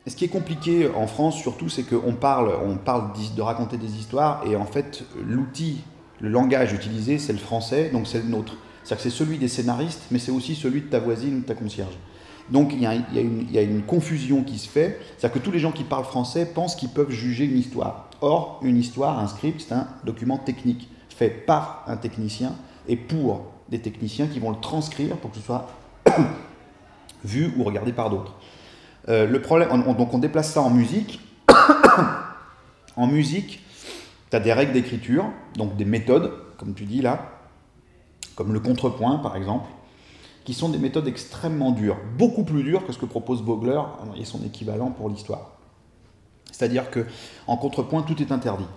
ce qui est compliqué en France, surtout, c'est qu'on parle de raconter des histoires, et en fait, l'outil, le langage utilisé, c'est le français, donc c'est le nôtre. C'est-à-dire que c'est celui des scénaristes, mais c'est aussi celui de ta voisine ou de ta concierge. Donc il y a une confusion qui se fait, c'est-à-dire que tous les gens qui parlent français pensent qu'ils peuvent juger une histoire. Or, une histoire, un script, c'est un document technique, fait par un technicien et pour des techniciens qui vont le transcrire pour que ce soit vu ou regardé par d'autres. Le problème, donc on déplace ça en musique. En musique, tu as des règles d'écriture, donc des méthodes, comme tu dis là, comme le contrepoint par exemple, qui sont des méthodes extrêmement dures, beaucoup plus dures que ce que propose Vogler et son équivalent pour l'histoire. C'est-à-dire qu'en contrepoint, tout est interdit.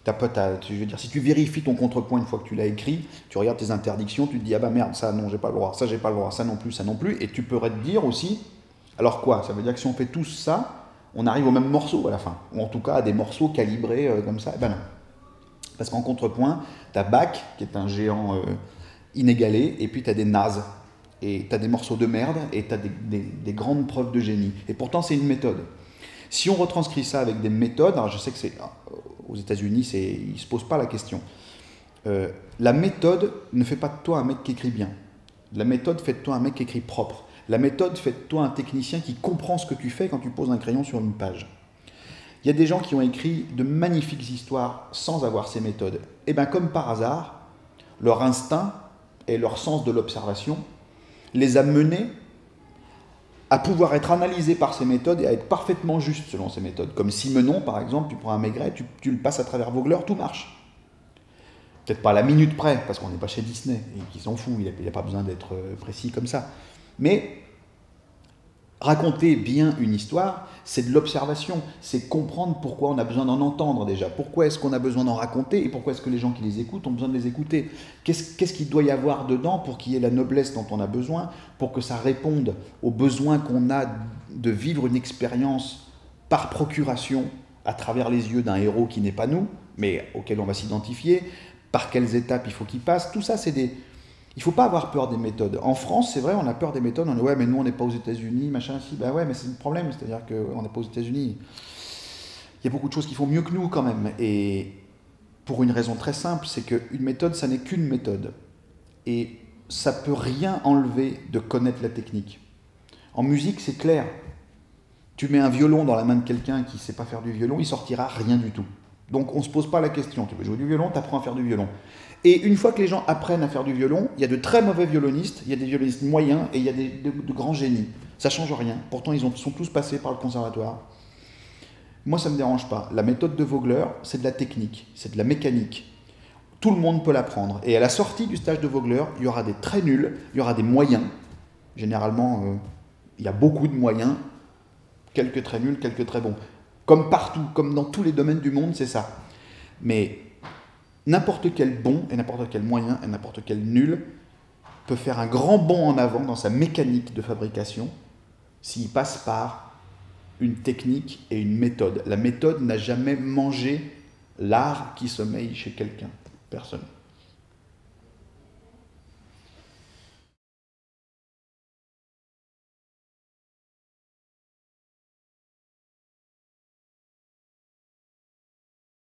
Je veux dire, si tu vérifies ton contrepoint une fois que tu l'as écrit, tu regardes tes interdictions, tu te dis ah bah merde, ça non, j'ai pas le droit, ça j'ai pas le droit, ça non plus, et tu pourrais te dire aussi, alors quoi? Ça veut dire que si on fait tous ça, on arrive au même morceau à la fin, ou en tout cas à des morceaux calibrés comme ça. Eh ben non. Parce qu'en contrepoint, tu as Bach, qui est un géant inégalé, et puis tu as des nazes, et tu as des morceaux de merde, et tu as des grandes preuves de génie. Et pourtant, c'est une méthode. Si on retranscrit ça avec des méthodes, alors je sais que aux États-Unis, ils ne se posent pas la question. La méthode ne fait pas de toi un mec qui écrit bien. La méthode fait de toi un mec qui écrit propre. La méthode fait de toi un technicien qui comprend ce que tu fais quand tu poses un crayon sur une page. Il y a des gens qui ont écrit de magnifiques histoires sans avoir ces méthodes. Et bien comme par hasard, leur instinct et leur sens de l'observation les a menés à pouvoir être analysés par ces méthodes et à être parfaitement justes selon ces méthodes. Comme Simenon, par exemple, tu prends un Maigret, tu le passes à travers Vogler, tout marche. Peut-être pas à la minute près, parce qu'on n'est pas chez Disney, et qu'il s'en fout, il n'a pas besoin d'être précis comme ça. Mais raconter bien une histoire, c'est de l'observation, c'est comprendre pourquoi on a besoin d'en entendre déjà, pourquoi est-ce qu'on a besoin d'en raconter, et pourquoi est-ce que les gens qui les écoutent ont besoin de les écouter. Qu'est-ce qu'il doit y avoir dedans pour qu'il y ait la noblesse dont on a besoin, pour que ça réponde aux besoins qu'on a de vivre une expérience par procuration à travers les yeux d'un héros qui n'est pas nous, mais auquel on va s'identifier, par quelles étapes il faut qu'il passe. Tout ça, c'est des... Il ne faut pas avoir peur des méthodes. En France, c'est vrai, on a peur des méthodes. On dit, ouais, mais nous, on n'est pas aux États-Unis, machin, si. Ben ouais, mais c'est le problème. C'est-à-dire qu'on n'est pas aux États-Unis. Il y a beaucoup de choses qui font mieux que nous, quand même. Et pour une raison très simple, c'est qu'une méthode, ça n'est qu'une méthode. Et ça ne peut rien enlever de connaître la technique. En musique, c'est clair. Tu mets un violon dans la main de quelqu'un qui ne sait pas faire du violon, il sortira rien du tout. Donc on ne se pose pas la question. Tu veux jouer du violon, tu apprends à faire du violon. Et une fois que les gens apprennent à faire du violon, il y a de très mauvais violonistes, il y a des violonistes moyens et il y a de grands génies. Ça ne change rien. Pourtant, ils sont tous passés par le conservatoire. Moi, ça ne me dérange pas. La méthode de Vogler, c'est de la technique, c'est de la mécanique. Tout le monde peut l'apprendre. Et à la sortie du stage de Vogler, il y aura des très nuls, il y aura des moyens. Généralement, il y a beaucoup de moyens, quelques très nuls, quelques très bons. Comme partout, comme dans tous les domaines du monde, c'est ça. Mais n'importe quel bon et n'importe quel moyen et n'importe quel nul peut faire un grand bond en avant dans sa mécanique de fabrication s'il passe par une technique et une méthode. La méthode n'a jamais mangé l'art qui sommeille chez quelqu'un. Personne.